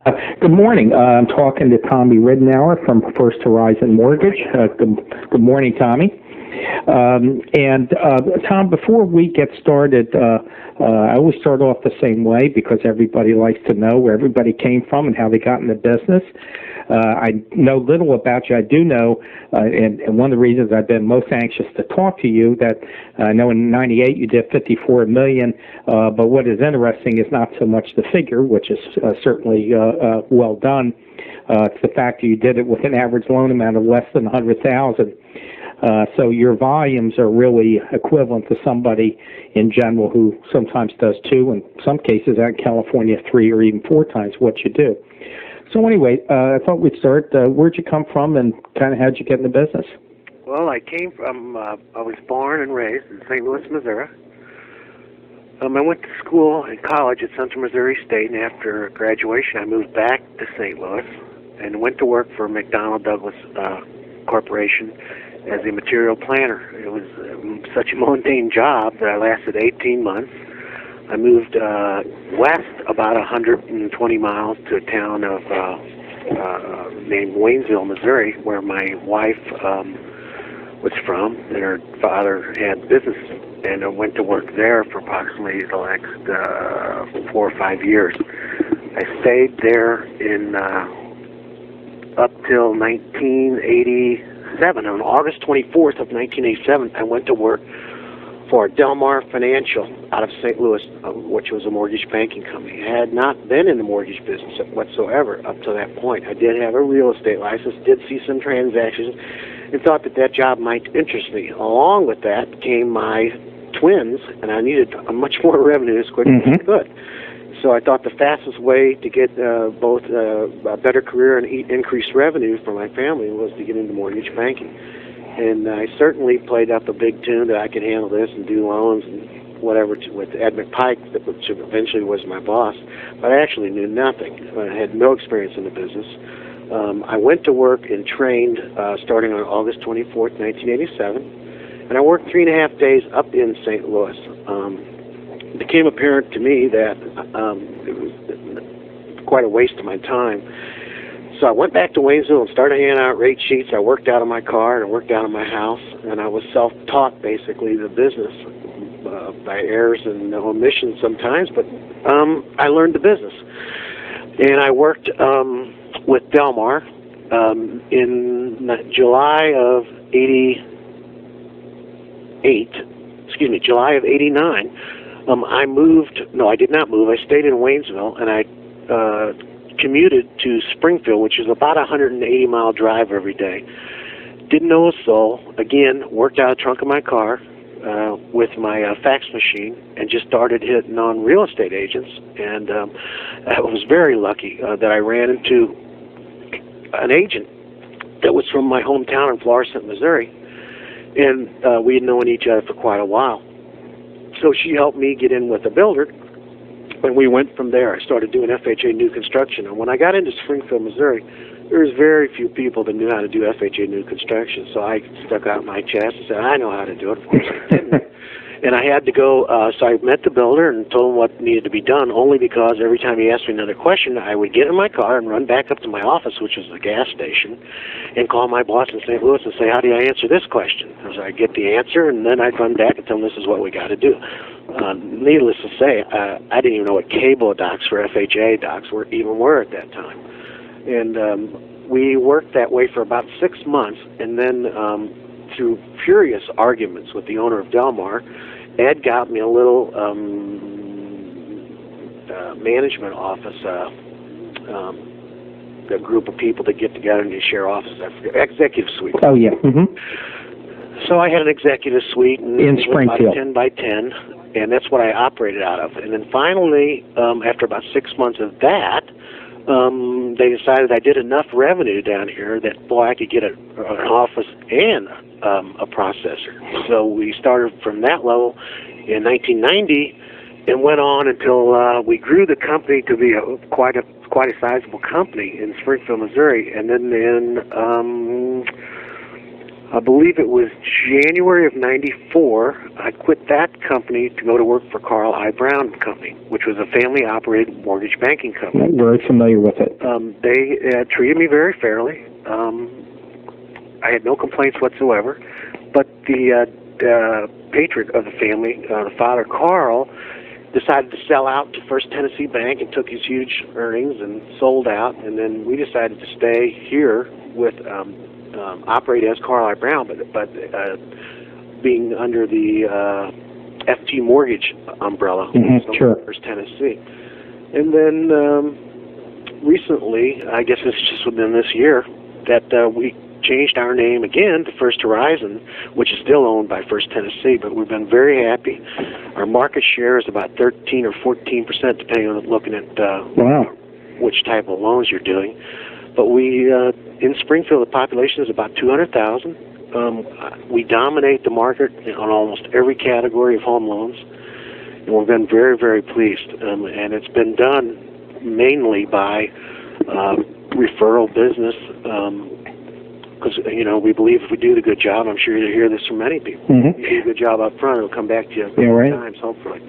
Good morning. I'm talking to Tommy Riddenhour from First Horizon Mortgage. Good morning, Tommy. Tom, before we get started, I always start off the same way because everybody likes to know where everybody came from and how they got in the business. I know little about you. I do know, and one of the reasons I've been most anxious to talk to you, that I know in '98 you did $54 million, but what is interesting is not so much the figure, which is certainly well done. It's the fact that you did it with an average loan amount of less than $100,000. So your volumes are really equivalent to somebody in general who sometimes does two, in some cases out in California, 3 or even 4 times what you do. So anyway, I thought we'd start. Where'd you come from, and kind of how'd you get in the business? Well, I came from, I was born and raised in St. Louis, Missouri. I went to school and college at Central Missouri State, and after graduation, I moved back to St. Louis and went to work for McDonnell Douglas Corporation as a material planner. It was such a mundane job that I lasted 18 months. I moved west about 120 miles to a town of named Waynesville, Missouri, where my wife was from, and her father had business, and I went to work there for approximately the next 4 or 5 years. I stayed there in up till 1987. On August 24th of 1987, I went to work for Delmar Financial out of St. Louis, which was a mortgage banking company. I had not been in the mortgage business whatsoever up to that point. I did have a real estate license, did see some transactions, and thought that job might interest me. Along with that came my twins, and I needed much more revenue as quick as I could. So I thought the fastest way to get both a better career and increased revenue for my family was to get into mortgage banking. And I certainly played up a big tune that I could handle this and do loans and whatever with Ed McPike, which eventually was my boss. But I actually knew nothing. I had no experience in the business. I went to work and trained starting on August 24th, 1987. And I worked 3.5 days up in St. Louis. It became apparent to me that it was quite a waste of my time. So I went back to Waynesville and started handing out rate sheets. I worked out of my car and I worked out of my house, and I was self-taught basically the business by errors and omissions sometimes, but I learned the business. And I worked with Delmar in July of July of 89. I did not move. I stayed in Waynesville, and I commuted to Springfield, which is about a 180-mile drive every day. Didn't know a soul. Again, worked out of the trunk of my car with my fax machine and just started hitting on real estate agents. And I was very lucky that I ran into an agent that was from my hometown in Florissant, Missouri. And we had known each other for quite a while. So she helped me get in with a builder. And we went from there. I started doing FHA new construction. And when I got into Springfield, Missouri, there was very few people that knew how to do FHA new construction. So I stuck out my chest and said, I know how to do it. Of course I didn't. And I had to go, so I met the builder and told him what needed to be done, only because every time he asked me another question, I would get in my car and run back up to my office, which was the gas station, and call my boss in St. Louis and say, how do I answer this question? So I'd get the answer, and then I'd run back and tell him this is what we got to do. Needless to say, I didn't even know what cable docs for FHA docs were at that time. And we worked that way for about 6 months, and then through furious arguments with the owner of Delmar, Ed got me a little management office, a group of people that get together and they share offices. Executive suite. Oh, yeah. So I had an executive suite in Springfield. About 10 by 10, and that's what I operated out of. And then finally, after about 6 months of that, they decided I did enough revenue down here that, boy, I could get an office and a processor. So we started from that level in 1990 and went on until we grew the company to be quite a sizable company in Springfield, Missouri. And then in I believe it was January of '94. I quit that company to go to work for Carl I. Brown Company, which was a family-operated mortgage banking company. I'm very familiar with it. They treated me very fairly. I had no complaints whatsoever. But the patriarch of the family, the father Carl, decided to sell out to First Tennessee Bank and took his huge earnings and sold out. And then we decided to stay here with operate as Carl I. Brown, but being under the FT Mortgage umbrella, sure. First Tennessee. And then recently, I guess it's just within this year, that we changed our name again to First Horizon, which is still owned by First Tennessee, but we've been very happy. Our market share is about 13 or 14%, depending on looking at which type of loans you're doing. But we, in Springfield, the population is about 200,000. We dominate the market on almost every category of home loans, and we've been very, very pleased. And it's been done mainly by referral business, because we believe if we do the good job, I'm sure you'll hear this from many people. If you do a good job up front, it'll come back to you many times, hopefully.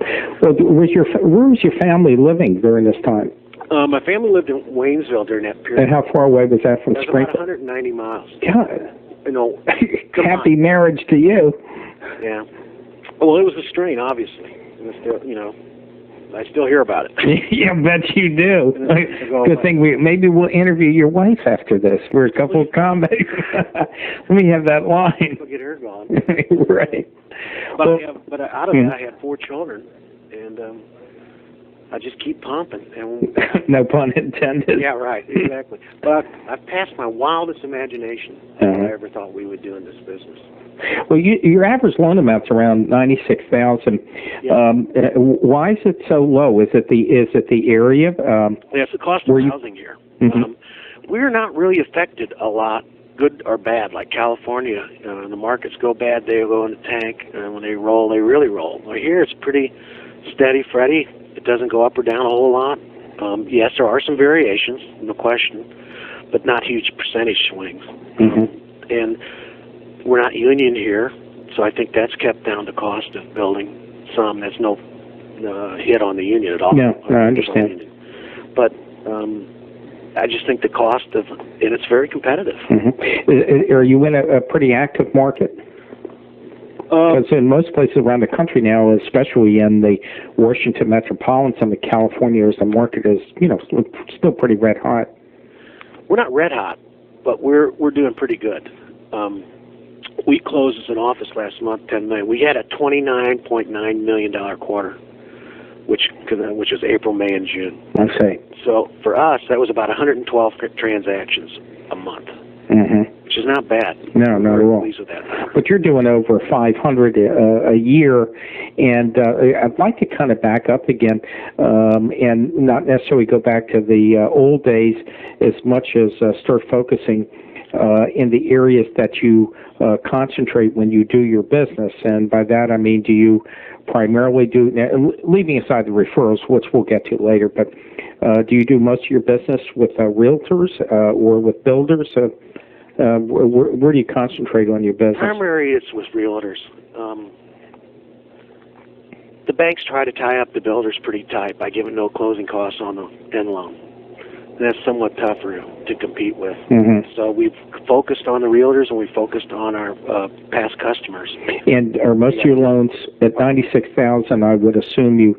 Well, where was your family living during this time? My family lived in Waynesville during that period. And how far away was that from Springfield? About 190 miles. God. Happy marriage to you. Yeah. Well, it was a strain, obviously. And still, I still hear about it. Yeah, bet you do. Good thing maybe we'll interview your wife after this for a couple of comments. Let me have that line. We'll get her going. Right. But out of it, I had 4 children, and I just keep pumping. And no pun intended. Yeah, right, exactly. But I've passed my wildest imagination I ever thought we would do in this business. Well, your average loan amount's around $96,000. Yeah. Why is it so low? Is it the area? It's the cost of housing here. We're not really affected a lot, good or bad, like California. The markets go bad, they go in the tank, and when they roll, they really roll. Well, here it's pretty steady, Freddie. It doesn't go up or down a whole lot. Yes, there are some variations, no question, but not huge percentage swings. And we're not union here, so I think that's kept down the cost of building some. There's no hit on the union at all. No, I understand. But I just think the cost of, and it's very competitive. Are you in a pretty active market? Because in most places around the country now, especially in the Washington metropolitan, the California the market is, still pretty red hot. We're not red hot, but we're doing pretty good. We closed as an office last month, $10 million. We had a $29.9 million quarter, which was April, May, and June. I see. So for us, that was about 112 transactions a month, which is not bad. No, not at all. Pleased with that. But you're doing over 500 a year, and I'd like to kind of back up again, and not necessarily go back to the old days as much as start focusing in the areas that you concentrate when you do your business. And by that I mean, do you primarily do, leaving aside the referrals, which we'll get to later, but do you do most of your business with realtors or with builders? Where do you concentrate on your business? Primary is with realtors. The banks try to tie up the builders pretty tight by giving no closing costs on the end loan. That's somewhat tougher to compete with. So we've focused on the realtors, and we focused on our past customers. And are most of your loans at $96,000? I would assume you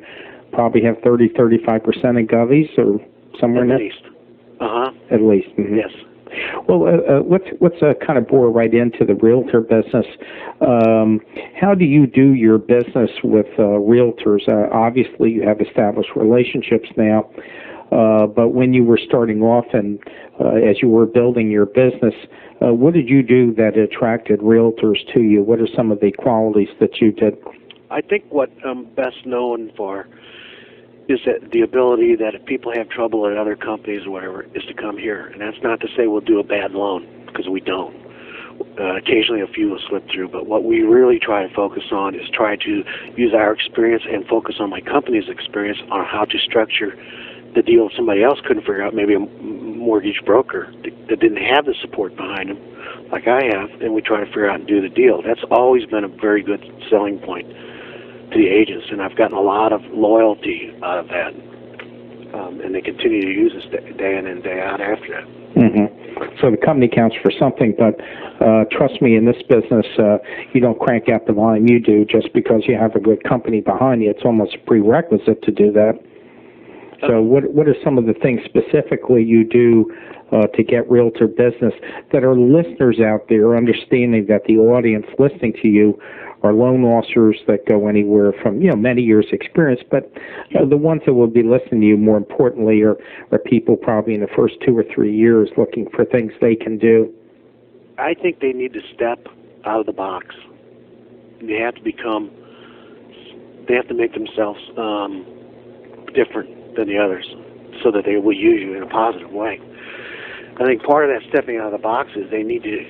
probably have 30-35% in govies or somewhere in that. At least. At least. Yes. Well, let's kind of bore right into the realtor business. How do you do your business with realtors? Obviously, you have established relationships now. But when you were starting off and as you were building your business, what did you do that attracted realtors to you? What are some of the qualities that you did? I think what I'm best known for is that the ability that if people have trouble at other companies or whatever, is to come here. And that's not to say we'll do a bad loan, because we don't. Occasionally a few will slip through, but what we really try to focus on is try to use our experience and focus on my company's experience on how to structure the deal somebody else couldn't figure out, maybe mortgage broker that didn't have the support behind him like I have, and we try to figure out and do the deal. That's always been a very good selling point to the agents, and I've gotten a lot of loyalty out of that, and they continue to use us day in and day out after that. Mm-hmm. So the company counts for something, but trust me, in this business, you don't crank out the volume you do just because you have a good company behind you. It's almost a prerequisite to do that. So what are some of the things specifically you do to get realtor business that are listeners out there understanding that the audience listening to you are loan officers that go anywhere from, many years experience, but the ones that will be listening to you more importantly are people probably in the first 2 or 3 years looking for things they can do? I think they need to step out of the box. They have to make themselves different than the others so that they will use you in a positive way. I think part of that stepping out of the box is they need to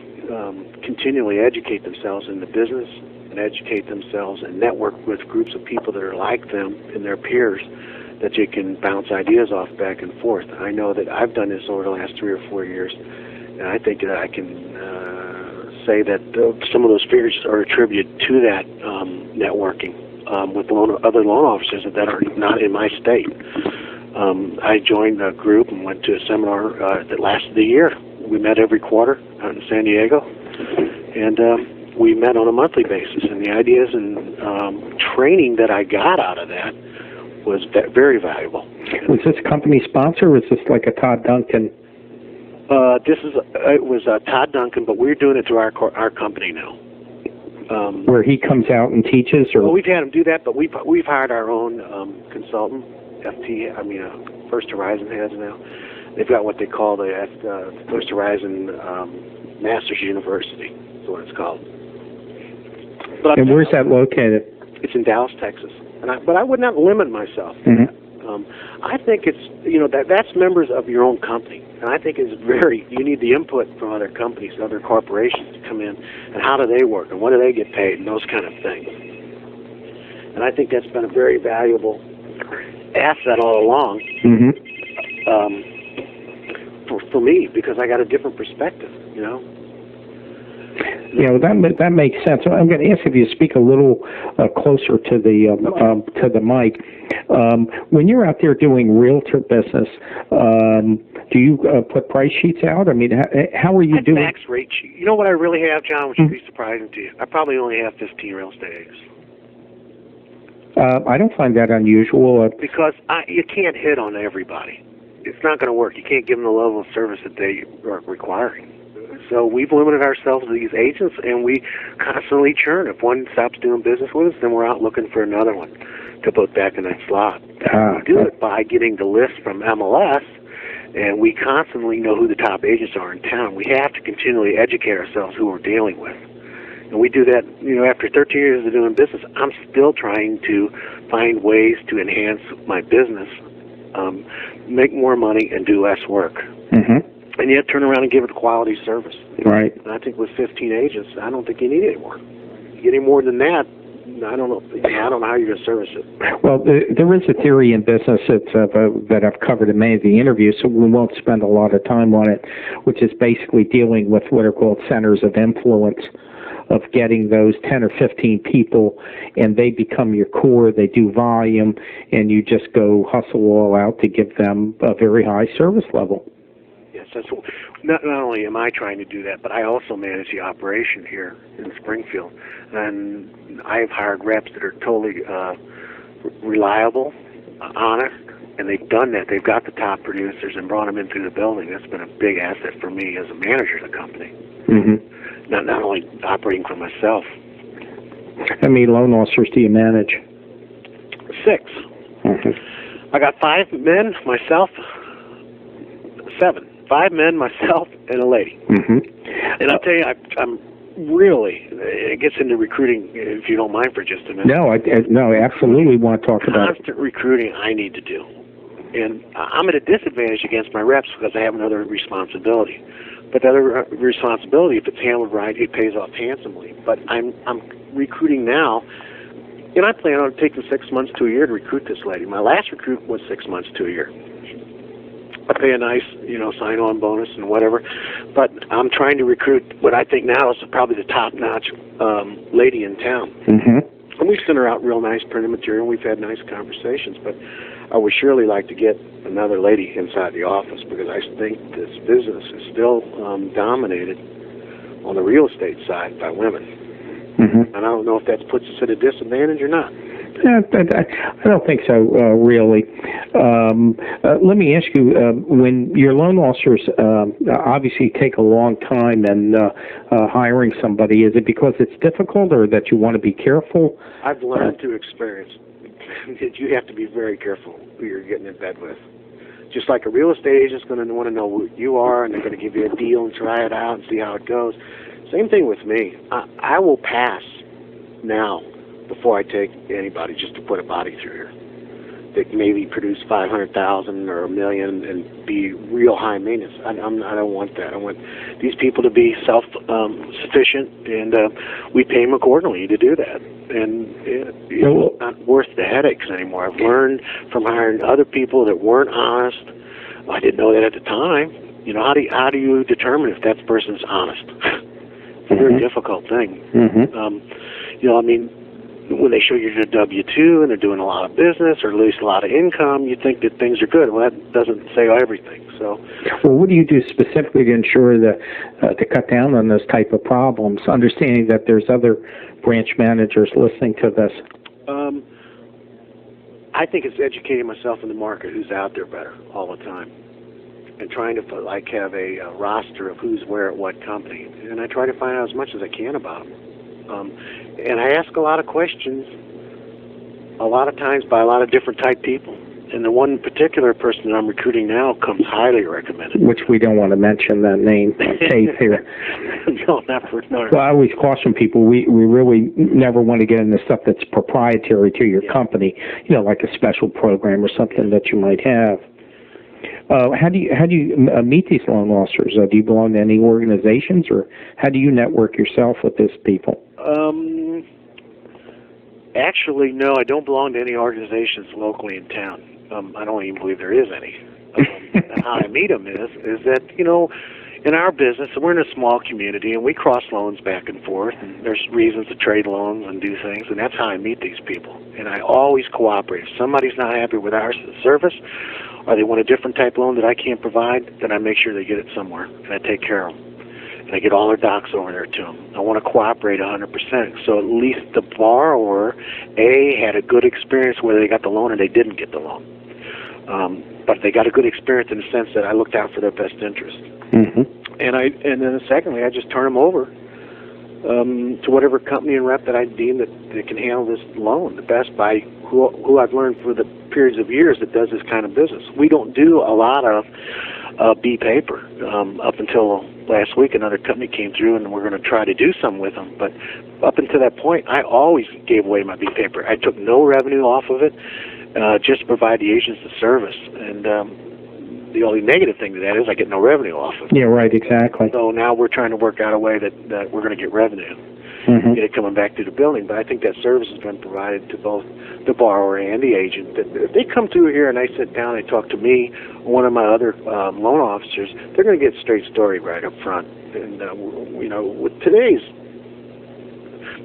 continually educate themselves in the business and educate themselves and network with groups of people that are like them and their peers that you can bounce ideas off back and forth. I know that I've done this over the last 3 or 4 years, and I think that I can say that some of those figures are attributed to that networking with other loan officers that are not in my state. I joined a group and went to a seminar that lasted a year. We met every quarter out in San Diego, and we met on a monthly basis. And the ideas and training that I got out of that was very valuable. Was this company sponsor, or was this like a Todd Duncan? It was Todd Duncan, but we're doing it through our company now. Where he comes out and teaches, or? Well, we've had him do that, but we've hired our own consultant. First Horizon has now. They've got what they call the First Horizon Masters University. That's what it's called. And where's that located? It's in Dallas, Texas. But I would not limit myself. Mm-hmm. I think it's that's members of your own company, and I think you need the input from other companies, other corporations to come in, and how do they work, and what do they get paid, and those kind of things. And I think that's been a very valuable asset all along. Mm-hmm. For me, because I got a different perspective, that makes sense. I'm going to ask if you speak a little closer to the mic. When you're out there doing realtor business, do you put price sheets out? I mean, how are you doing? Max rate sheet. You know what I really have, John, which would be surprising to you? I probably only have 15 real estate agents. I don't find that unusual. Because you can't hit on everybody. It's not going to work. You can't give them the level of service that they are requiring. So we've limited ourselves to these agents, and we constantly churn. If one stops doing business with us, then we're out looking for another one to put back in that slot. We do it by getting the list from MLS, and we constantly know who the top agents are in town. We have to continually educate ourselves who we're dealing with. And we do that, after 13 years of doing business, I'm still trying to find ways to enhance my business, make more money, and do less work. Mm-hmm. And yet turn around and give it a quality service. Right. And I think with 15 agents, I don't think you need any more. You get any more than that, I don't know. I don't know how you're going to service it. Well, there is a theory in business that I've covered in many of the interviews, so we won't spend a lot of time on it, which is basically dealing with what are called centers of influence, of getting those 10 or 15 people, and they become your core, they do volume, and you just go hustle all out to give them a very high service level. Yes, that's not only am I trying to do that, but I also manage the operation here in Springfield, and I've hired reps that are totally reliable, honest, and they've done that. They've got the top producers and brought them in through the building. That's been a big asset for me as a manager of the company. Mm-hmm. Not only operating for myself. How many loan officers do you manage? 6. Mm-hmm. I got 5 men, myself, 7. 5 men, myself, and a lady. Mm-hmm. And I'll tell you, I'm really, it gets into recruiting, if you don't mind for just a minute. No, I absolutely want to talk about it. Constant recruiting I need to do. And I'm at a disadvantage against my reps because I have another responsibility. But the other responsibility, if it's handled right, it pays off handsomely. But I'm recruiting now, and I plan on taking 6 months to a year to recruit this lady. My last recruit was 6 months to a year. pay a nice, sign-on bonus and whatever. But I'm trying to recruit what I think now is probably the top-notch lady in town. Mm-hmm. And we've sent her out real nice printed material, and we've had nice conversations. But I would surely like to get another lady inside the office, because I think this business is still dominated on the real estate side by women. Mm-hmm. And I don't know if that puts us at a disadvantage or not. I don't think so, really. Let me ask you, when your loan officers obviously take a long time in hiring somebody, is it because it's difficult or that you want to be careful? I've learned through experience that you have to be very careful who you're getting in bed with. Just like a real estate agent's going to want to know who you are, and they're going to give you a deal and try it out and see how it goes. Same thing with me. I will pass now before I take anybody just to put a body through here that maybe produce 500,000 or $1 million and be real high maintenance. I don't want that. I want these people to be self-sufficient, and we pay them accordingly to do that. And it's not worth the headaches anymore. I've learned from hiring other people that weren't honest. I didn't know that at the time. How do you determine if that person's honest? It's a very difficult thing. When they show you your W-2 and they're doing a lot of business or at least a lot of income, you think that things are good. Well, that doesn't say everything. So, well, what do you do specifically to ensure that to cut down on those type of problems, understanding that there's other branch managers listening to this? I think it's educating myself in the market, who's out there better all the time, and trying to have a roster of who's where at what company, and I try to find out as much as I can about them. And I ask a lot of questions, a lot of times by a lot of different type people. And the one particular person that I'm recruiting now comes highly recommended. Which we don't want to mention that name on tape here. No, not for no. Well, I always caution people, we really never want to get into stuff that's proprietary to your company, like a special program or something that you might have. How do you meet these loan officers? Do you belong to any organizations, or how do you network yourself with these people? Actually, no, I don't belong to any organizations locally in town. I don't even believe there is any. And how I meet them is that, in our business, we're in a small community, and we cross loans back and forth, and there's reasons to trade loans and do things, and that's how I meet these people. And I always cooperate. If somebody's not happy with our service, or they want a different type loan that I can't provide, then I make sure they get it somewhere, and I take care of them. And I get all their docs over there to them. I want to cooperate 100%, so at least the borrower, had a good experience whether they got the loan or they didn't get the loan. But they got a good experience in the sense that I looked out for their best interest. Mm-hmm. And then secondly, I just turn them over to whatever company and rep that I deem that they can handle this loan the best, by who I've learned for the periods of years that does this kind of business. We don't do a lot of B paper. Up until last week, another company came through, and we're going to try to do some with them. But up until that point, I always gave away my B paper. I took no revenue off of it, just to provide the agents the service. And the only negative thing to that is I get no revenue off of it. Yeah, right, exactly. So now we're trying to work out a way that we're going to get revenue, get it coming back to the building. But I think that service has been provided to both the borrower and the agent. If they come through here and they sit down and talk to me or one of my other loan officers, they're going to get a straight story right up front. And, with today's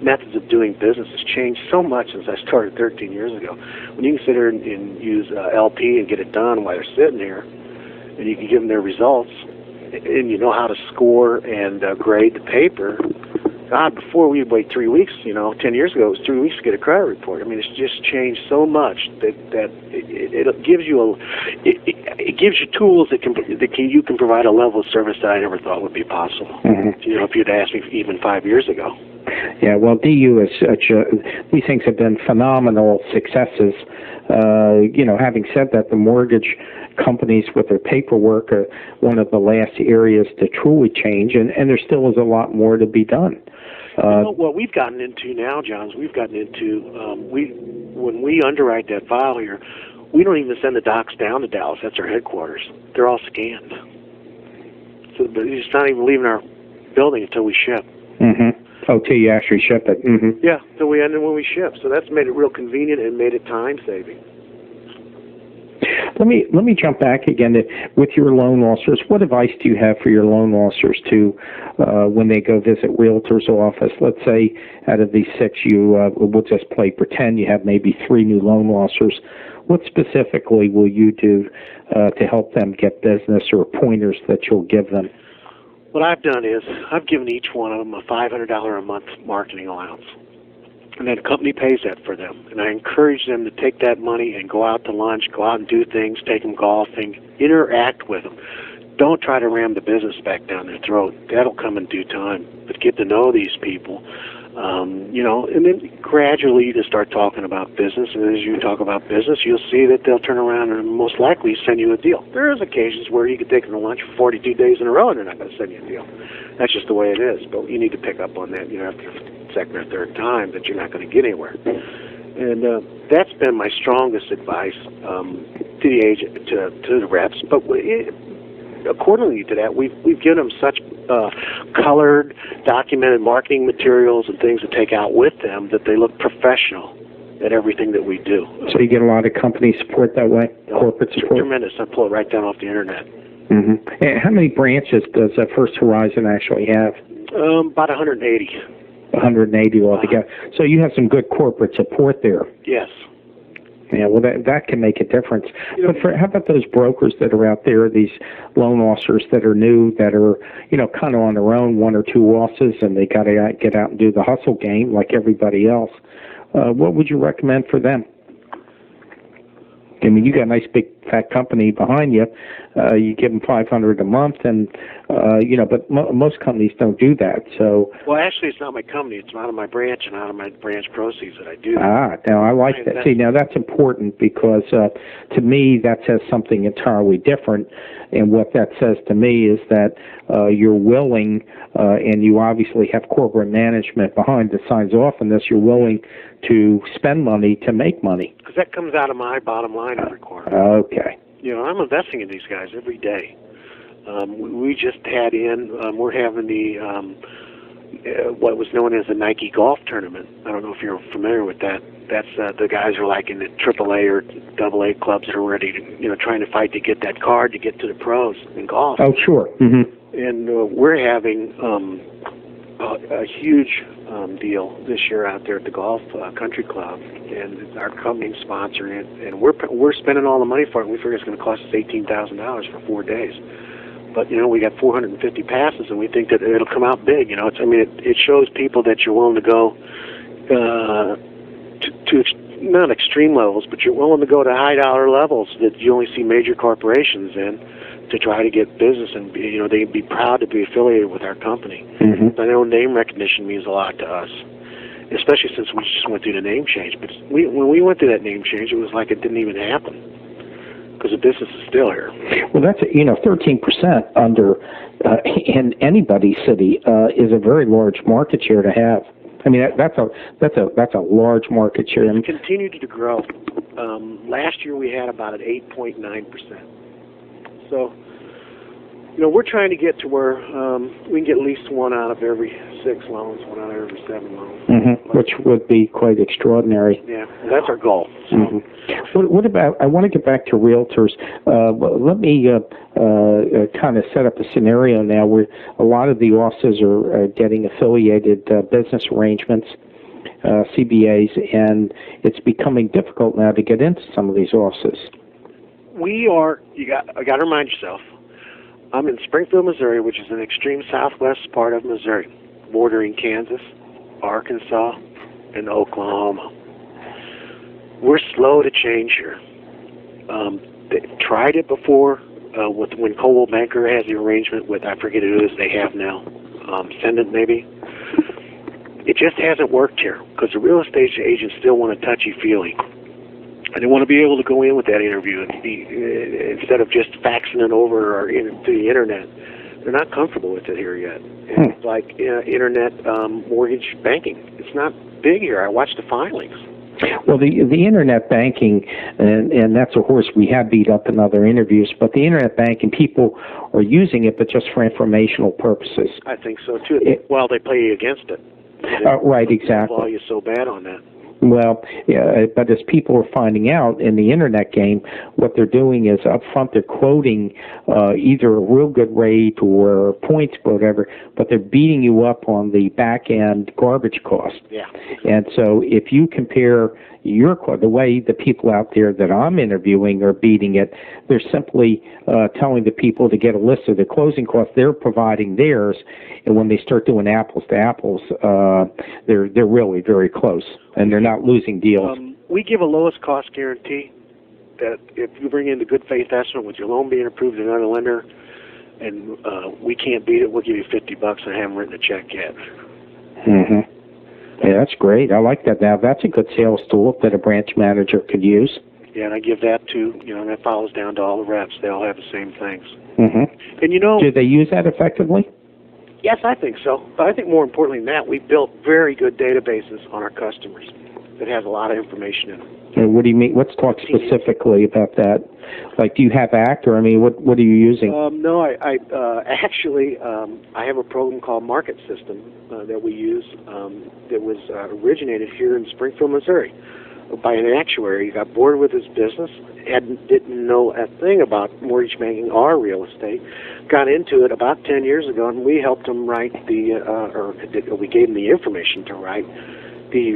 methods of doing business has changed so much since I started 13 years ago. When you can sit here and use LP and get it done while they're sitting here, and you can give them their results, and you know how to score and grade the paper. God, before we'd wait 3 weeks, 10 years ago, it was 3 weeks to get a credit report. I mean, it's just changed so much that it gives you it gives you tools that you can provide a level of service that I never thought would be possible. Mm-hmm. If you'd asked me even 5 years ago. Yeah, well, DU is these things have been phenomenal successes. Having said that, the mortgage companies with their paperwork are one of the last areas to truly change, and there still is a lot more to be done. What we've gotten into now, Johns, when we underwrite that file here, we don't even send the docs down to Dallas. That's our headquarters. They're all scanned. So it's not even leaving our building until we ship. Mm-hmm. Oh, till you actually ship it. Mm-hmm. Yeah, till we end it when we ship. So that's made it real convenient and made it time-saving. Let me jump back again with your loan officers. What advice do you have for your loan officers to when they go visit realtor's office? Let's say out of these 6, we'll just pretend you have maybe 3 new loan officers. What specifically will you do to help them get business, or pointers that you'll give them? What I've done is I've given each one of them a $500 a month marketing allowance. And then the company pays that for them. And I encourage them to take that money and go out to lunch, go out and do things, take them golfing, interact with them. Don't try to ram the business back down their throat. That'll come in due time. But get to know these people, and then gradually you just start talking about business. And as you talk about business, you'll see that they'll turn around and most likely send you a deal. There is occasions where you can take them to lunch for 42 days in a row and they're not going to send you a deal. That's just the way it is. But you need to pick up on that, after the second or third time, that you're not going to get anywhere. And that's been my strongest advice to the agent, to the reps. But accordingly to that, we've given them such colored, documented marketing materials and things to take out with them that they look professional at everything that we do. So you get a lot of company support that way, corporate support? Tremendous. I pull it right down off the internet. Mm-hmm. And how many branches does First Horizon actually have? About 180. 180 altogether. So you have some good corporate support there. Yes. Yeah, well, that can make a difference. But how about those brokers that are out there, these loan officers that are new, that are, kind of on their own, 1 or 2 offices, and they got to get out and do the hustle game like everybody else? What would you recommend for them? I mean, you got a nice big fat company behind you. You give them $500 a month, and but most companies don't do that. So, well, actually, it's not my company. It's out of my branch and out of my branch proceeds that I do. Now I like that. See, now that's important because to me that says something entirely different. And what that says to me is that you're willing, and you obviously have corporate management behind that signs off on this. You're willing to spend money to make money. Because that comes out of my bottom line every quarter. Okay. I'm investing in these guys every day. We just had we're having the what was known as the Nike Golf Tournament. I don't know if you're familiar with that. That's the guys are like in the AAA or AA clubs that are ready to, trying to fight to get that card to get to the pros in golf. Oh, sure. Mm-hmm. And we're having a huge deal this year out there at the Golf Country Club, and our company's sponsoring it, and we're spending all the money for it. And we figure it's going to cost us $18,000 for 4 days. But we got 450 passes, and we think that it'll come out big. It shows people that you're willing to go to not extreme levels, but you're willing to go to high dollar levels that you only see major corporations in, to try to get business, and they'd be proud to be affiliated with our company. Mm-hmm. I know name recognition means a lot to us, especially since we just went through the name change. But when we went through that name change, it was like it didn't even happen, because the business is still here. Well, that's 13% under in anybody's city is a very large market share to have. I mean, that's a large market share. It's continued to grow. Last year we had about an 8.9%. So, we're trying to get to where we can get at least 1 out of every 6 loans, 1 out of every 7 loans. Mm-hmm. Which would be quite extraordinary. Yeah, that's our goal. So. Mm-hmm. What about, I want to get back to realtors. Let me kind of set up a scenario now where a lot of the offices are getting affiliated business arrangements, CBAs, and it's becoming difficult now to get into some of these offices. I got to remind yourself, I'm in Springfield, Missouri, which is an extreme southwest part of Missouri, bordering Kansas, Arkansas, and Oklahoma. We're slow to change here. They tried it before when Coldwell Banker has the arrangement with, I forget who it is they have now, Ascendant maybe. It just hasn't worked here because the real estate agents still want a touchy-feely. And they want to be able to go in with that interview and instead of just faxing it over or to the internet. They're not comfortable with it here yet. It's like internet mortgage banking. It's not big here. I watch the filings. Well, the internet banking, and that's a horse we have beat up in other interviews, but the internet banking, people are using it, but just for informational purposes. I think so, too. Well, they play against it. Right, exactly. The law is so bad on that. Well, yeah, but as people are finding out in the internet game, what they're doing is up front they're quoting either a real good rate or points or whatever, but they're beating you up on the back end garbage cost. Yeah. And so if you compare the way the people out there that I'm interviewing are beating it, they're simply telling the people to get a list of the closing costs. They're providing theirs, and when they start doing apples to apples, they're really very close, and they're not losing deals. We give a lowest cost guarantee that if you bring in the good faith estimate with your loan being approved in another lender, and we can't beat it, we'll give you $50 and I haven't written a check yet. Mm-hmm. Yeah, that's great. I like that. Now, that's a good sales tool that a branch manager could use. Yeah, and I give that to, and that follows down to all the reps. They all have the same things. Mm-hmm. And do they use that effectively? Yes, I think so. But I think more importantly than that, we built very good databases on our customers that has a lot of information in them. What do you mean? Let's talk specifically about that. Like, do you have ACT, or what are you using? No, I have a program called Market System that we use that was originated here in Springfield, Missouri, by an actuary. He got bored with his business, didn't know a thing about mortgage banking or real estate, got into it about 10 years ago, and we helped him write we gave him the information to write the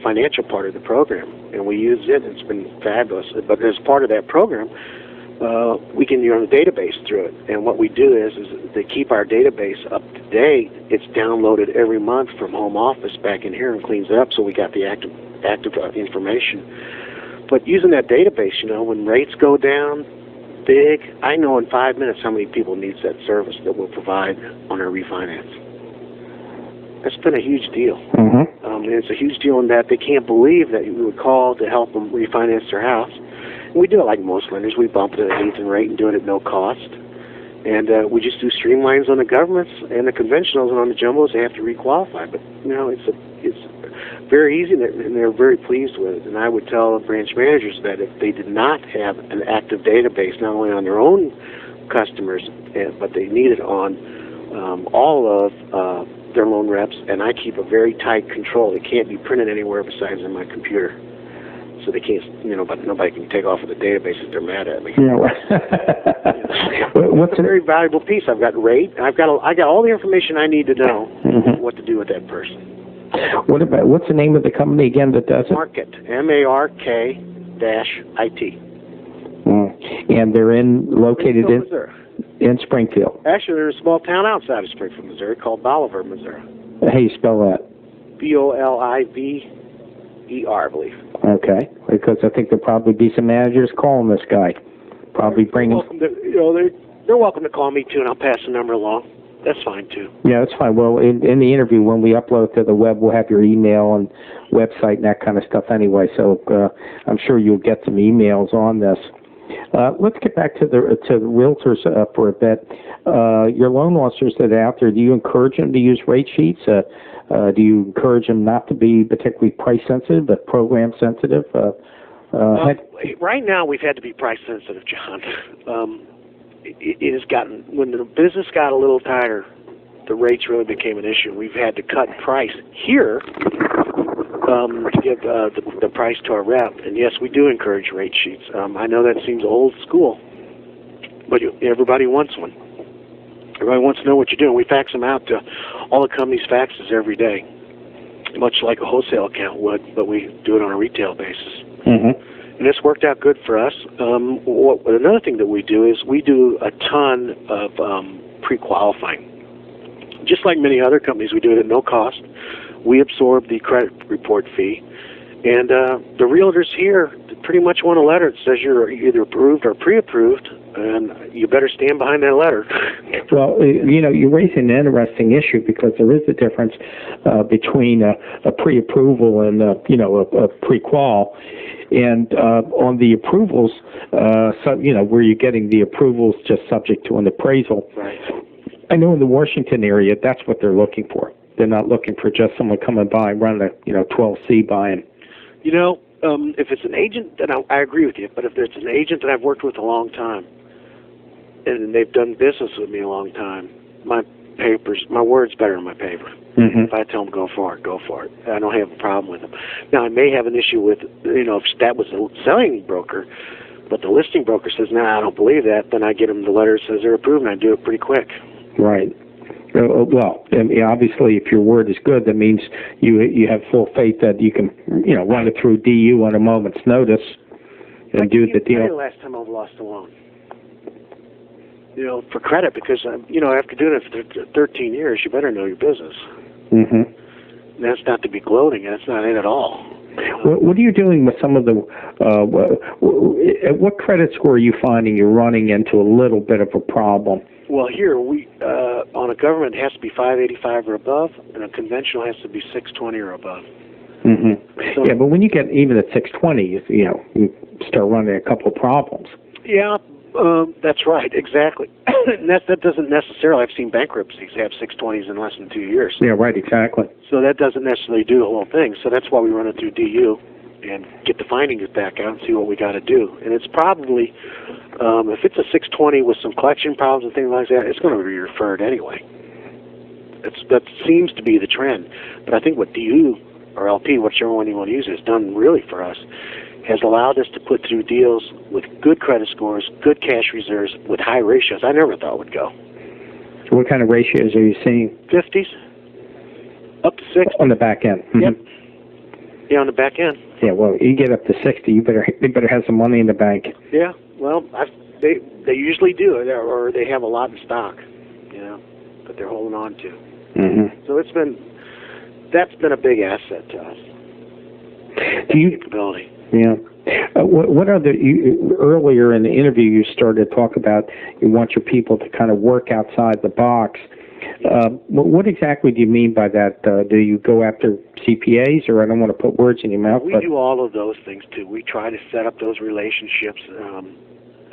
financial part of the program, and we use it. It's been fabulous. But as part of that program, we can run a database through it. And what we do is to keep our database up to date. It's downloaded every month from home office back in here and cleans it up, so we got the active information. But using that database, when rates go down big, I know in 5 minutes how many people needs that service that we'll provide on our refinance. That's been a huge deal. Mm-hmm. And it's a huge deal in that they can't believe that we would call to help them refinance their house. And we do it like most lenders. We bump it at an 8th rate and do it at no cost. And we just do streamlines on the governments and the conventionals, and on the jumbos they have to requalify. But it's very easy, and they're very pleased with it. And I would tell the branch managers that if they did not have an active database, not only on their own customers, but they need it on all of their loan reps, and I keep a very tight control. It can't be printed anywhere besides in my computer. So they can't, but nobody can take off of the database if they're mad at me. Yeah. What's a very valuable piece? I've got rate. I got all the information I need to know what to do with that person. What's the name of the company again that does it? Market, MARK-IT. And they're located in Missouri. In Springfield. Actually, there's a small town outside of Springfield, Missouri, called Bolivar, Missouri. How do you spell that? Boliver, I believe. Okay, because I think there'll probably be some managers calling this guy. Probably bringing. They're welcome to call me too, and I'll pass the number along. That's fine too. Yeah, that's fine. Well, in the interview, when we upload to the web, we'll have your email and website and that kind of stuff anyway. So I'm sure you'll get some emails on this. Let's get back to the realtors for a bit. Your loan officers that are out there, do you encourage them to use rate sheets? Do you encourage them not to be particularly price sensitive, but program sensitive? Right now, we've had to be price sensitive, John. It has gotten, when the business got a little tighter, the rates really became an issue. We've had to cut price here to give the price to our rep. And yes, we do encourage rate sheets. I know that seems old school, but everybody wants one. Everybody wants to know what you're doing. We fax them out to all the companies' faxes every day, much like a wholesale account would, but we do it on a retail basis. Mm-hmm. And it's worked out good for us. Another thing that we do is we do a ton of pre-qualifying. Just like many other companies, we do it at no cost. We absorb the credit report fee. And the realtors here pretty much want a letter that says you're either approved or pre-approved, and you better stand behind that letter. Well, you're raising an interesting issue because there is a difference between a pre-approval and a pre-qual. And on the approvals, where you're getting the approvals just subject to an appraisal. Right. I know in the Washington area, that's what they're looking for. They're not looking for just someone coming by and running a 12C by them. If it's an agent, then I agree with you. But if it's an agent that I've worked with a long time, and they've done business with me a long time, my word's better than my paper. If I tell them go for it, go for it. I don't have a problem with them. Now, I may have an issue with, if that was a selling broker, but the listing broker says, no, I don't believe that, then I get them the letter that says they're approved, and I do it pretty quick. Right. Well, I mean, obviously, if your word is good, that means you have full faith that you can, run it through DU on a moment's notice and do the deal. The last time I've lost a loan, for credit, because after doing it for 13 years, you better know your business. Mm-hmm. And that's not to be gloating. That's not it at all. What are you doing with some of the? What credit score are you finding you're running into a little bit of a problem? Well, here we on a government it has to be 585 or above, and a conventional has to be 620 or above. Mm-hmm. So, yeah, but when you get even at 620, you start running a couple of problems. Yeah, that's right, exactly. And that doesn't necessarily. I've seen bankruptcies have 620s in less than 2 years. Yeah, right, exactly. So that doesn't necessarily do the whole thing. So that's why we run it through DU and get the findings back out and see what we got to do. And it's probably, if it's a 620 with some collection problems and things like that, it's going to be referred anyway. That seems to be the trend. But I think what DU or LP, whichever one you want to use, has done really for us, has allowed us to put through deals with good credit scores, good cash reserves, with high ratios. I never thought would go. What kind of ratios are you seeing? 50s, up to 60. On the back end. Mm-hmm. Yep. Yeah, on the back end. Yeah, well, you get up to 60, you better have some money in the bank. Yeah, well, they usually do, or they have a lot in stock, that they're holding on to. Mm-hmm. So that's been a big asset to us. Capability. Yeah. What are earlier in the interview you started to talk about you want your people to kind of work outside the box. What exactly do you mean by that? Do you go after CPAs, or I don't want to put words in your mouth? We do all of those things too. We try to set up those relationships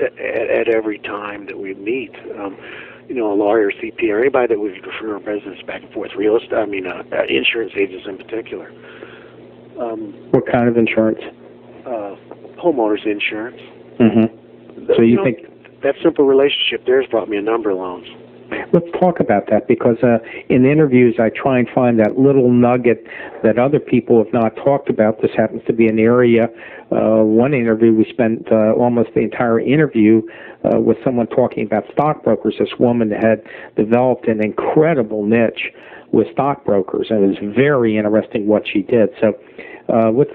at every time that we meet. A lawyer, CPA, or anybody that we refer our business back and forth. Insurance agents in particular. What kind of insurance? Homeowners insurance. Mm-hmm. So you think that simple relationship there has brought me a number of loans. Let's talk about that, because in interviews I try and find that little nugget that other people have not talked about. This happens to be an area. One interview we spent almost the entire interview with someone talking about stockbrokers. This woman had developed an incredible niche with stockbrokers, and it was very interesting what she did. So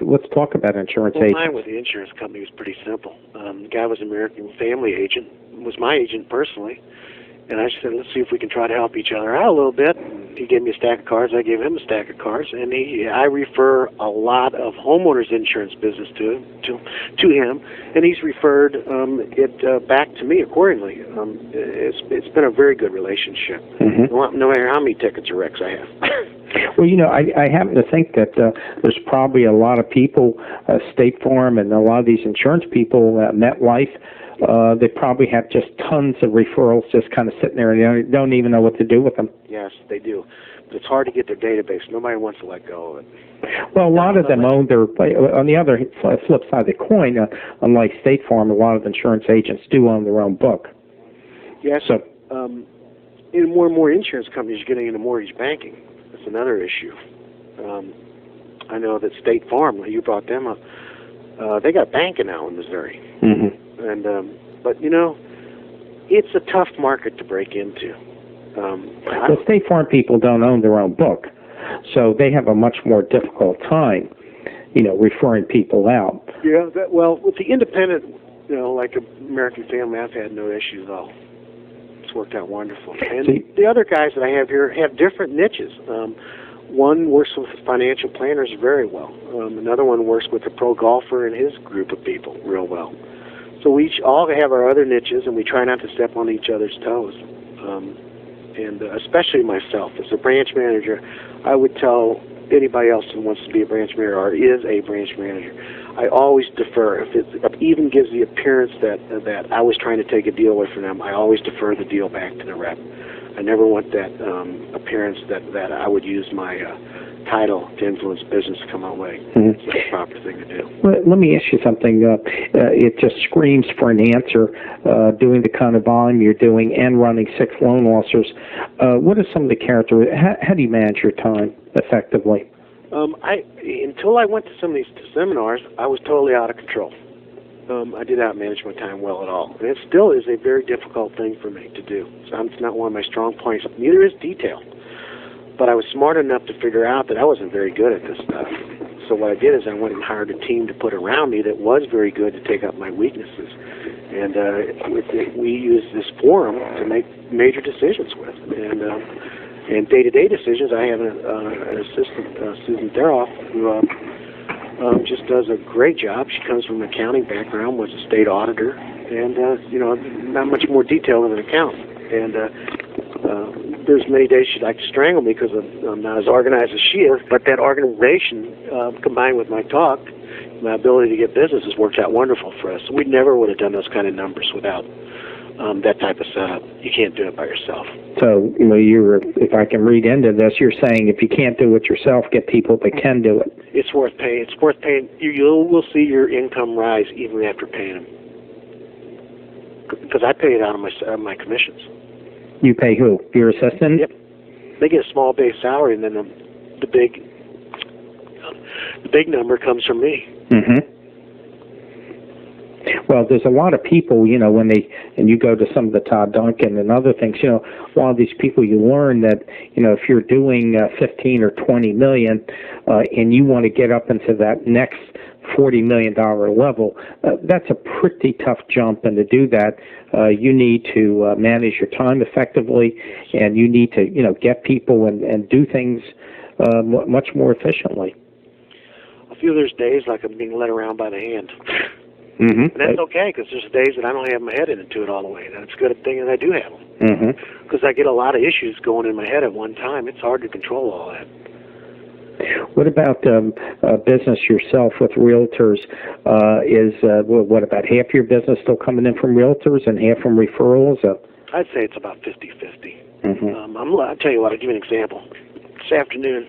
let's talk about insurance agents. Mine with the insurance company was pretty simple. The guy was an American Family agent, was my agent personally. And I said, let's see if we can try to help each other out a little bit. And he gave me a stack of cards. I gave him a stack of cards. And I refer a lot of homeowners insurance business to him. And he's referred it back to me accordingly. It's been a very good relationship, no matter how many tickets or wrecks I have. Well, I happen to think that there's probably a lot of people, State Farm and a lot of these insurance people, MetLife, they probably have just tons of referrals just kind of sitting there, and they don't even know what to do with them. Yes, they do. But it's hard to get their database. Nobody wants to let go of it. Well, a lot of them own their, on the other flip side of the coin, unlike State Farm, a lot of insurance agents do own their own book. Yes, so, in more and more insurance companies are getting into mortgage banking. That's another issue. I know that State Farm, you brought them up, they got banking now in Missouri. Mm-hmm. And but it's a tough market to break into. The State Farm people don't own their own book, so they have a much more difficult time, referring people out. Yeah, with the independent, like American Family, I've had no issues at all. It's worked out wonderful. And the other guys that I have here have different niches. One works with financial planners very well. Another one works with a pro golfer and his group of people real well. So we all have our other niches, and we try not to step on each other's toes. And especially myself, as a branch manager, I would tell anybody else who wants to be a branch manager or is a branch manager, I always defer. If it even gives the appearance that I was trying to take a deal away from them, I always defer the deal back to the rep. I never want that appearance that I would use my title to influence business to come my way. Mm-hmm. It's the proper thing to do. Well, let me ask you something. It just screams for an answer, doing the kind of volume you're doing and running 6 loan officers. What are some of the characteristics? How do you manage your time effectively? Until I went to some of these seminars, I was totally out of control. I did not manage my time well at all. And it still is a very difficult thing for me to do. So it's not one of my strong points. Neither is detail. But I was smart enough to figure out that I wasn't very good at this stuff. So what I did is I went and hired a team to put around me that was very good to take up my weaknesses. And we used this forum to make major decisions with. And day-to-day decisions, I have an assistant, Susan Theroff, who just does a great job. She comes from an accounting background, was a state auditor, and not much more detail than an accountant. And there's many days she'd like to strangle me because I'm not as organized as she is. But that organization, combined with my talk, my ability to get business, has worked out wonderful for us. We never would have done those kind of numbers without that type of setup. You can't do it by yourself. So, if I can read into this, you're saying if you can't do it yourself, get people that can do it. It's worth paying. It's worth paying. You will see your income rise even after paying them. Because I pay it out of my commissions. You pay who? Your assistant? Yep. They get a small base salary, and then the big number comes from me. Mm-hmm. Well, there's a lot of people, when you go to some of the Todd Duncan and other things, a lot of these people, you learn that, if you're doing 15 or 20 million, and you want to get up into that next $40 million level, that's a pretty tough jump. And to do that, you need to manage your time effectively, and you need to, get people and do things much more efficiently. I feel there's days like I'm being led around by the hand. Mm-hmm. And that's okay, because there's days that I don't have my head into it all the way. And it's a good thing that I do have them. Because I get a lot of issues going in my head at one time. It's hard to control all that. What about business yourself with realtors? What about half your business still coming in from realtors and half from referrals? I'd say it's about 50-50. Mm-hmm. I'll tell you what, I'll give you an example. This afternoon,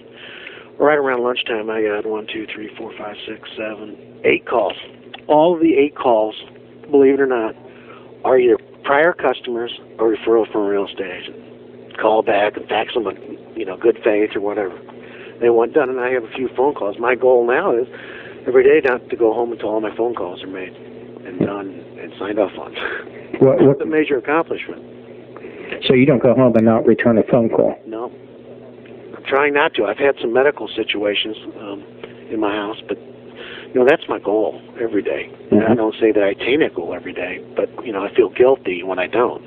right around lunchtime, I got 8 calls. All of the 8 calls, believe it or not, are either prior customers or referral from a real estate agent. Call back and fax them good faith or whatever they want done, and I have a few phone calls. My goal now is every day not to go home until all my phone calls are made and done and signed off on. What's a major accomplishment? So you don't go home and not return a phone call? No. I'm trying not to. I've had some medical situations in my house, but that's my goal every day. Mm-hmm. I don't say that I attain that goal every day, but I feel guilty when I don't.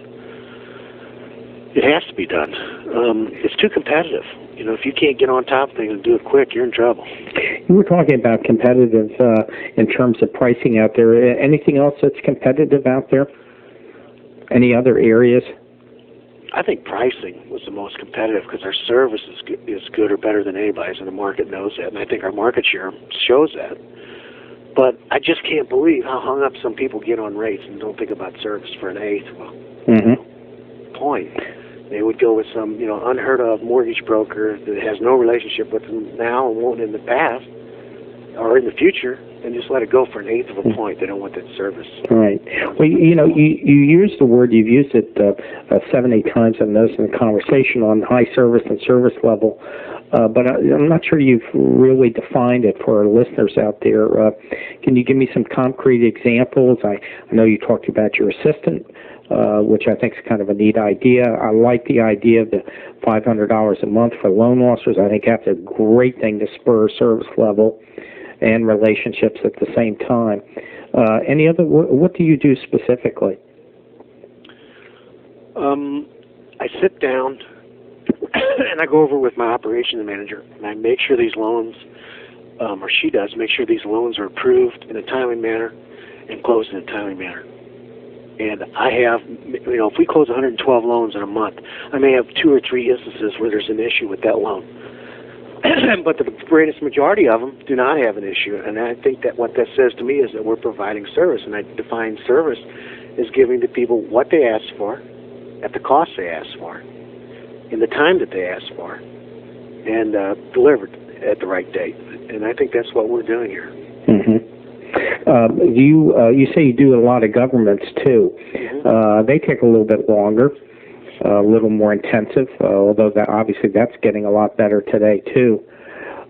It has to be done. It's too competitive. If you can't get on top of things and do it quick, you're in trouble. You were talking about competitive in terms of pricing out there. Anything else that's competitive out there? Any other areas? I think pricing was the most competitive because our service is good or better than anybody's, and the market knows that, and I think our market share shows that. But I just can't believe how hung up some people get on rates and don't think about service for an eighth. Well, point. They would go with some, unheard of mortgage broker that has no relationship with them now and won't in the past or in the future, and just let it go for an eighth of a point. They don't want that service. Right. Well, you used the word, you've used it 7-8 times in this in the conversation on high service and service level. But I'm not sure you've really defined it for our listeners out there. Can you give me some concrete examples? I know you talked about your assistant, which I think is kind of a neat idea. I like the idea of the $500 a month for loan officers. I think that's a great thing to spur service level and relationships at the same time. Any other? What do you do specifically? I sit down and I go over with my operations manager, and I make sure these loans, or she does, make sure these loans are approved in a timely manner and closed in a timely manner. And I have, if we close 112 loans in a month, I may have 2 or 3 instances where there's an issue with that loan. But the greatest majority of them do not have an issue. And I think that what that says to me is that we're providing service. And I define service as giving the people what they ask for, at the cost they ask for, in the time that they ask for, and delivered. at the right date. And I think that's what we're doing here. You say you do a lot of governments too. They take a little bit longer, a little more intensive, although obviously that's getting a lot better today too.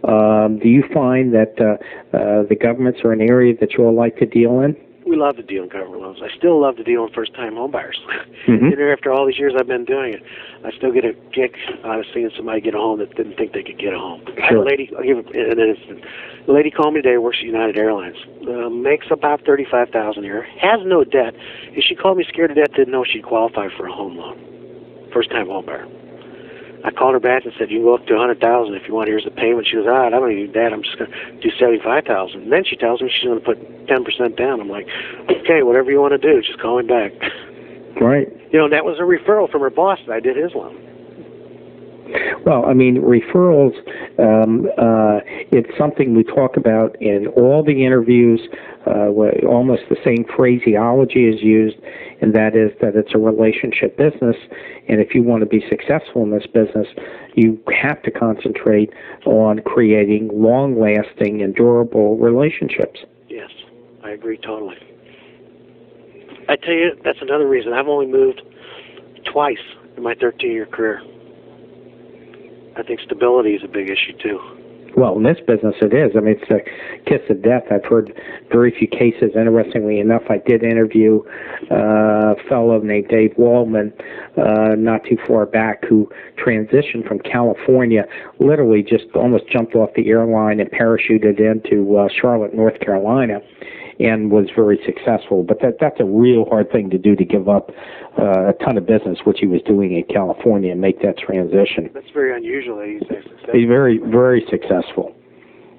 Do you find that the governments are an area that you all like to deal in? We love to deal in government loans. I still love to deal in first-time homebuyers. Even after all these years I've been doing it, I still get a kick out of seeing somebody get a home that didn't think they could get a home. I had a lady, I'll give an instant. The lady called me today, works at United Airlines, makes about $35,000 a year, has no debt, and she called me scared to death, didn't know she'd qualify for a home loan. First-time homebuyer. I called her back and said, you can go up to $100,000 if you want. Here's the payment. She goes, I don't need that. I'm just going to do $75,000. And then she tells me she's going to put 10% down. I'm like, okay, whatever you want to do, just call me back. Right. You know, that was a referral from her boss that I did his loan. Well, I mean, referrals, it's something we talk about in all the interviews. Almost the same phraseology is used, and that is that it's a relationship business. And if you want to be successful in this business, you have to concentrate on creating long-lasting and durable relationships. Yes, I agree totally. I tell you, that's another reason. I've only moved twice in my 13-year career. I think stability is a big issue, too. Well, in this business it is. I mean, it's a kiss of death. I've heard very few cases. Interestingly enough, I did interview a fellow named Dave Wallman not too far back who transitioned from California, literally just almost jumped off the airline and parachuted into Charlotte, North Carolina, and was very successful. But that's a real hard thing to do, to give up a ton of business, which he was doing in California, and make that transition. That's very unusual that he's successful. He's very, very successful.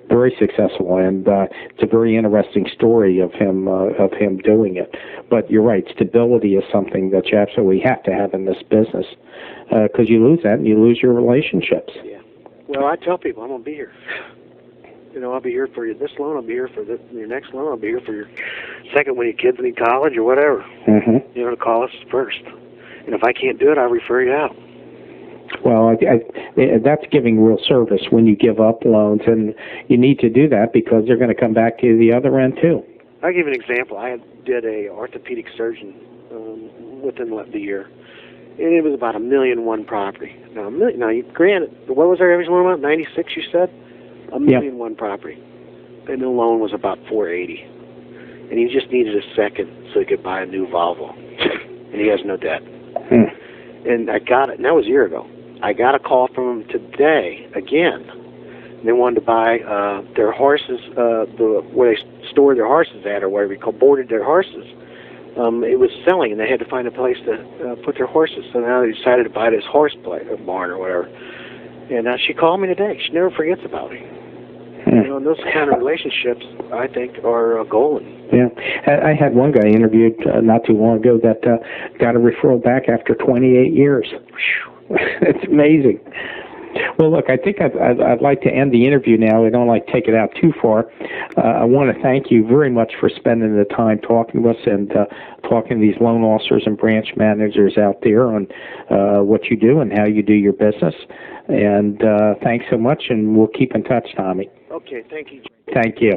Very successful, and it's a very interesting story of him doing it. But you're right, stability is something that you absolutely have to have in this business, because you lose that and you lose your relationships. Yeah. Well, I tell people I'm going to be here. You know, I'll be here for you this loan, I'll be here for your next loan, I'll be here for your second when your kids need college or whatever. You know, to call us first. And if I can't do it, I'll refer you out. Well, that's giving real service when you give up loans, and you need to do that because they're going to come back to you the other end too. I'll give you an example. I did a orthopedic surgeon within the year, and it was about $1.1 million property. Now, granted, what was our average loan amount? 96, you said? $1.1 million property, and the loan was about $480, and he just needed a second so he could buy a new Volvo, and he has no debt. And I got it, and that was a year ago. I got a call from him today again. They wanted to buy their horses, where they stored their horses at, or whatever you call, boarded their horses. It was selling, and they had to find a place to put their horses. So now they decided to buy this horse barn or whatever. And she called me today. She never forgets about me. You know, and those kind of relationships, I think, are golden. Yeah. I had one guy interviewed not too long ago that got a referral back after 28 years. It's amazing. Well, look, I think I'd like to end the interview now. I don't like to take it out too far. I want to thank you very much for spending the time talking to us and talking to these loan officers and branch managers out there on what you do and how you do your business. And thanks so much, and we'll keep in touch, Tommy. Okay, thank you. Thank you.